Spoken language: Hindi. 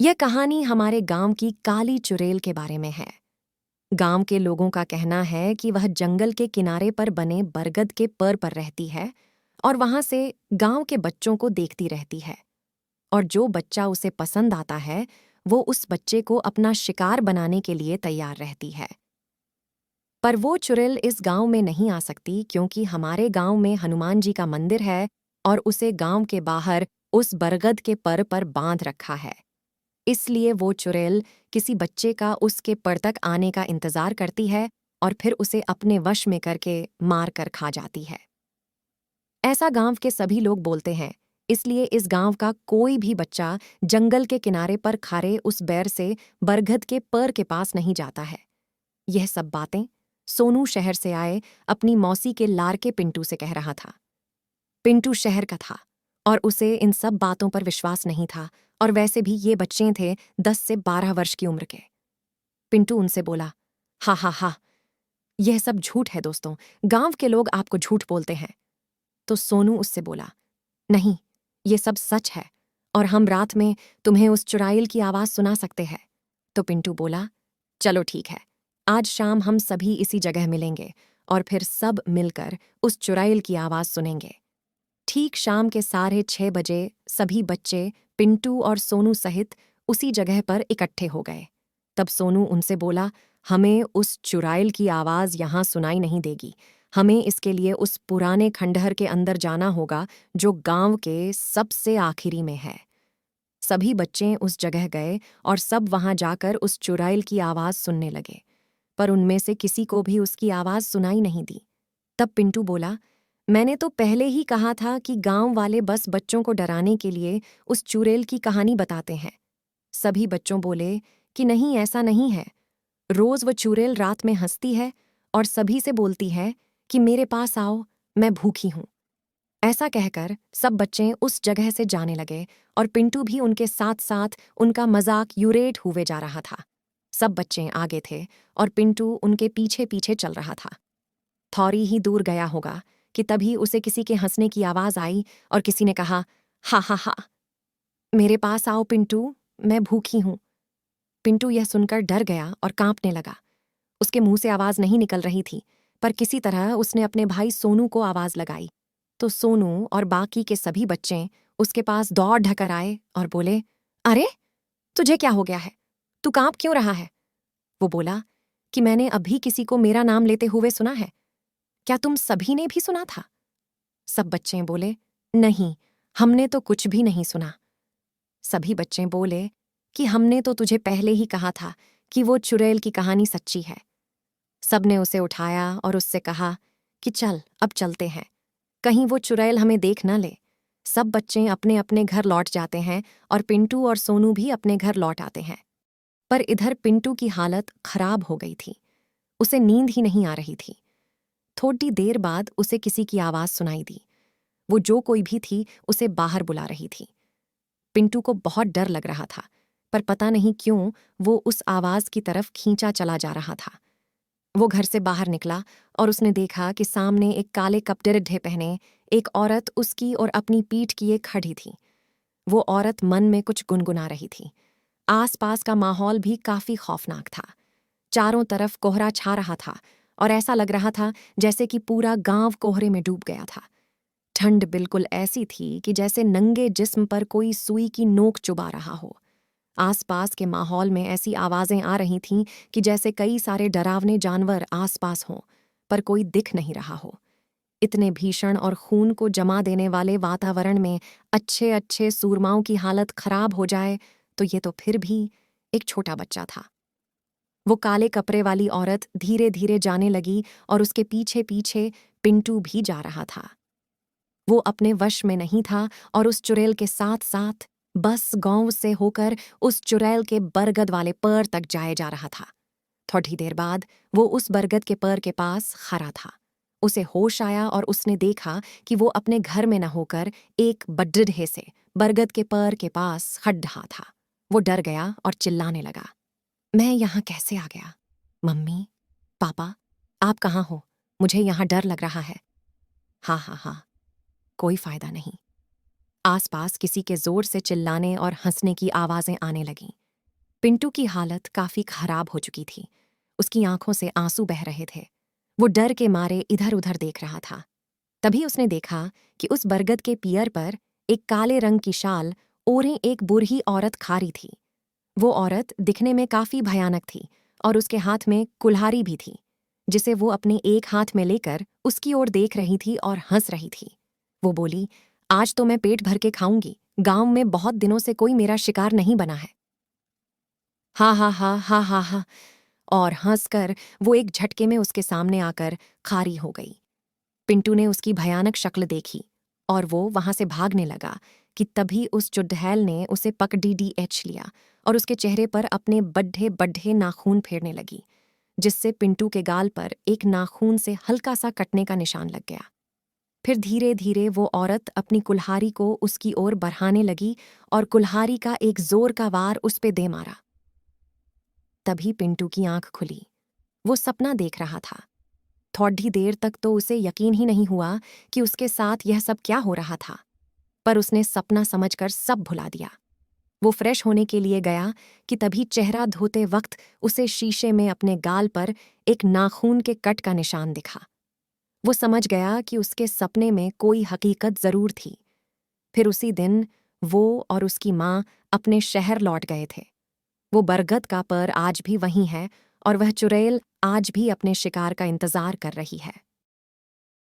यह कहानी हमारे गांव की काली चुड़ैल के बारे में है। गांव के लोगों का कहना है कि वह जंगल के किनारे पर बने बरगद के पेड़ पर रहती है और वहां से गांव के बच्चों को देखती रहती है। और जो बच्चा उसे पसंद आता है वो उस बच्चे को अपना शिकार बनाने के लिए तैयार रहती है। पर वो चुड़ैल इस गांव में नहीं आ सकती क्योंकि हमारे गांव में हनुमान जी का मंदिर है और उसे गांव के बाहर उस बरगद के पेड़ पर बांध रखा है। इसलिए वो चुड़ैल किसी बच्चे का उसके पर तक आने का इंतजार करती है और फिर उसे अपने वश में करके मार कर खा जाती है। ऐसा गांव के सभी लोग बोलते हैं, इसलिए इस गांव का कोई भी बच्चा जंगल के किनारे पर खड़े उस बैर से बरगद के पेड़ के पास नहीं जाता है। यह सब बातें सोनू शहर से आए अपनी मौसी के लाड़के पिंटू से कह रहा था। पिंटू शहर का था और उसे इन सब बातों पर विश्वास नहीं था, और वैसे भी ये बच्चे थे 10 से 12 वर्ष की उम्र के। पिंटू उनसे बोला, हा हा हा, यह सब झूठ है दोस्तों, गांव के लोग आपको झूठ बोलते हैं। तो सोनू उससे बोला, नहीं, ये सब सच है और हम रात में तुम्हें उस चुड़ैल की आवाज सुना सकते हैं। तो पिंटू बोला, चलो ठीक है, आज शाम हम सभी इसी जगह मिलेंगे और फिर सब मिलकर उस चुड़ैल की आवाज सुनेंगे। ठीक शाम के 6:30 बजे सभी बच्चे पिंटू और सोनू सहित उसी जगह पर इकट्ठे हो गए। तब सोनू उनसे बोला, हमें उस चुड़ैल की आवाज यहाँ सुनाई नहीं देगी, हमें इसके लिए उस पुराने खंडहर के अंदर जाना होगा जो गांव के सबसे आखिरी में है। सभी बच्चे उस जगह गए और सब वहां जाकर उस चुड़ैल की आवाज सुनने लगे, पर उनमें से किसी को भी उसकी आवाज सुनाई नहीं दी। तब पिंटू बोला, मैंने तो पहले ही कहा था कि गांव वाले बस बच्चों को डराने के लिए उस चुड़ैल की कहानी बताते हैं। सभी बच्चों बोले कि नहीं, ऐसा नहीं है, रोज वो चुड़ैल रात में हंसती है और सभी से बोलती है कि मेरे पास आओ, मैं भूखी हूं। ऐसा कहकर सब बच्चे उस जगह से जाने लगे और पिंटू भी उनके साथ साथ उनका मजाक यूरेट हुए जा रहा था। सब बच्चे आगे थे और पिंटू उनके पीछे पीछे चल रहा था। थोड़ी ही दूर गया होगा कि तभी उसे किसी के हंसने की आवाज आई और किसी ने कहा, हा हा हा, मेरे पास आओ पिंटू, मैं भूखी हूं। पिंटू यह सुनकर डर गया और कांपने लगा। उसके मुंह से आवाज नहीं निकल रही थी, पर किसी तरह उसने अपने भाई सोनू को आवाज लगाई। तो सोनू और बाकी के सभी बच्चे उसके पास दौड़ ढकर आए और बोले, अरे, तुझे क्या हो गया है, तू कांप क्यों रहा है? वो बोला कि मैंने अभी किसी को मेरा नाम लेते हुए सुना है, क्या तुम सभी ने भी सुना था? सब बच्चे बोले, नहीं, हमने तो कुछ भी नहीं सुना। सभी बच्चे बोले कि हमने तो तुझे पहले ही कहा था कि वो चुड़ैल की कहानी सच्ची है। सबने उसे उठाया और उससे कहा कि चल, अब चलते हैं, कहीं वो चुड़ैल हमें देख न ले। सब बच्चे अपने अपने घर लौट जाते हैं और पिंटू और सोनू भी अपने घर लौट आते हैं। पर इधर पिंटू की हालत खराब हो गई थी, उसे नींद ही नहीं आ रही थी। थोड़ी देर बाद उसे किसी की आवाज सुनाई दी। वो जो कोई भी थी उसे बाहर बुला रही थी। पिंटू को बहुत डर लग रहा था, पर पता नहीं क्यों वो उस आवाज की तरफ खींचा चला जा रहा था। वो घर से बाहर निकला और उसने देखा कि सामने एक काले कपड़े पहने एक औरत उसकी और अपनी पीठ किए खड़ी थी। वो औरत मन में कुछ गुनगुना रही थी। आसपास का माहौल भी काफी खौफनाक था। चारों तरफ कोहरा छा रहा था और ऐसा लग रहा था जैसे कि पूरा गांव कोहरे में डूब गया था। ठंड बिल्कुल ऐसी थी कि जैसे नंगे जिस्म पर कोई सुई की नोक चुबा रहा हो। आसपास के माहौल में ऐसी आवाजें आ रही थीं कि जैसे कई सारे डरावने जानवर आसपास हों, पर कोई दिख नहीं रहा हो। इतने भीषण और खून को जमा देने वाले वातावरण में अच्छे अच्छे सूरमाओं की हालत खराब हो जाए तो ये तो फिर भी एक छोटा बच्चा था। वो काले कपड़े वाली औरत धीरे धीरे जाने लगी और उसके पीछे पीछे पिंटू भी जा रहा था। वो अपने वश में नहीं था और उस चुड़ैल के साथ साथ बस गांव से होकर उस चुड़ैल के बरगद वाले पेड़ तक जाए जा रहा था। थोड़ी देर बाद वो उस बरगद के पेड़ के पास खड़ा था। उसे होश आया और उसने देखा कि वो अपने घर में न होकर एक बड्ढे से बरगद के पेड़ के पास खड़ रहा था। वो डर गया और चिल्लाने लगा, मैं यहाँ कैसे आ गया? मम्मी, पापा, आप कहाँ हो? मुझे यहाँ डर लग रहा है। हाँ हाँ हाँ, कोई फायदा नहीं, आसपास किसी के जोर से चिल्लाने और हंसने की आवाजें आने लगीं। पिंटू की हालत काफी खराब हो चुकी थी। उसकी आंखों से आंसू बह रहे थे। वो डर के मारे इधर उधर देख रहा था। तभी उसने देखा कि उस बरगद के पियर पर एक काले रंग की शाल ओढ़े एक बूढ़ी औरत खारी थी। वो औरत दिखने में काफी भयानक थी और उसके हाथ में कुल्हाड़ी भी थी, जिसे वो अपने एक हाथ में लेकर उसकी ओर देख रही थी और हंस रही थी। वो बोली, आज तो मैं पेट भर के खाऊंगी। गांव में बहुत दिनों से कोई मेरा शिकार नहीं बना है। हा हा हा हा हा हा। और हंसकर वो एक झटके में उसके सामने आकर खारी हो गई। पिंटू ने उसकी भयानक शक्ल देखी और वो वहां से भागने लगा कि तभी उस चुड़ैल ने उसे पकड़ लिया और उसके चेहरे पर अपने बड्ढे बड्ढे नाखून फेरने लगी, जिससे पिंटू के गाल पर एक नाखून से हल्का सा कटने का निशान लग गया। फिर धीरे धीरे वो औरत अपनी कुल्हाड़ी को उसकी ओर बढ़ाने लगी और कुल्हाड़ी का एक जोर का वार उस पे दे मारा। तभी पिंटू की आंख खुली। वो सपना देख रहा था। थोड़ी देर तक तो उसे यकीन ही नहीं हुआ कि उसके साथ यह सब क्या हो रहा था, पर उसने सपना समझकर सब भुला दिया। वो फ्रेश होने के लिए गया कि तभी चेहरा धोते वक्त उसे शीशे में अपने गाल पर एक नाखून के कट का निशान दिखा। वो समझ गया कि उसके सपने में कोई हकीकत जरूर थी। फिर उसी दिन वो और उसकी माँ अपने शहर लौट गए थे। वो बरगद का पर आज भी वहीं है और वह चुड़ैल आज भी अपने शिकार का इंतजार कर रही है।